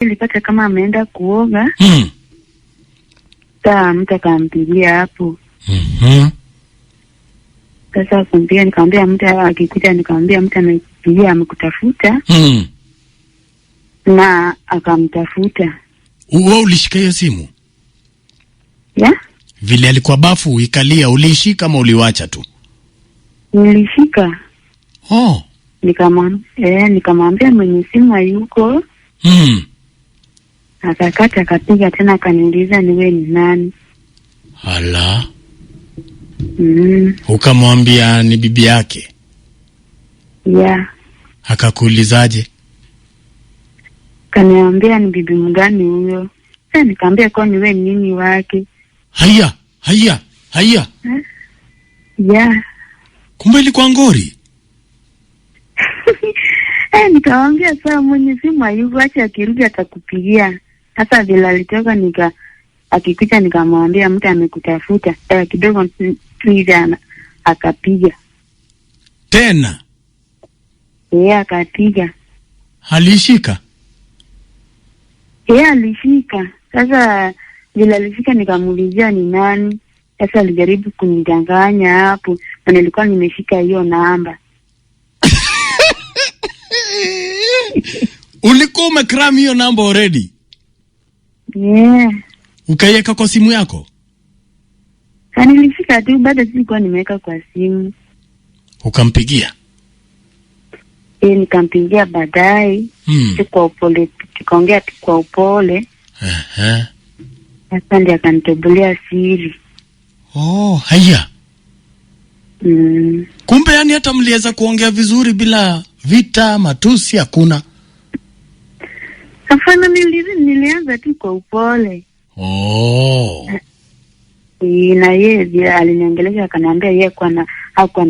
Nilipata kama ameenda kuoga. Sasa mtu akampigia hapo. Sasa kumbia nikamwambia mtu akikuja, nikamwambia mtu amepigia amekutafuta. Na akamtafuta. Wewe ulishika hiyo simu? Ya? Vile alikuwa bafu ikalia, ulishika ama uliwacha tu? Nilishika. Oh. Nikamwambia mwenye simu hayuko. Akakata akapiga tena akaniuliza niwe ni nani. Hala. Ukamwambia ni bibi yake? Ya. Akakuulizaje? Kaniambia ni bibi mgani huyo. Sasa nikamwambia kwa ni wewe nini wake. Haya. Ya. Kumbe ilikuwa ngori. Nikamwambia sawa, mwenye simu hayuko, acha akirudi atakupigia. Sasa vile alitoka akikuja nikamwambia mtu amekutafuta. Kidogo tu hivi akapiga. Tena? Akapiga. Alishika? Alishika. Sasa vile alishika nikamuulizia ni nani. Sasa alijaribu kunidanganya hapo, na nilikuwa nimeshika hiyo namba. Ulikuwa umekram hiyo namba already? Yeah. Ukaiweka kwa simu yako? Nilifika tu, bado sikuwa nimeweka kwa simu. Ukampigia? Nikampigia baadaye. Kwa upole, tukaongea kwa upole. Sasa ndiye akanitobelea siri. Oh, haya. Kumbe yani hata mliweza kuongea vizuri bila vita, matusi hakuna? Hapana, nilianza tu kwa upole. Oh. Na yeye aliniangalia akaniambia yeye hakuwa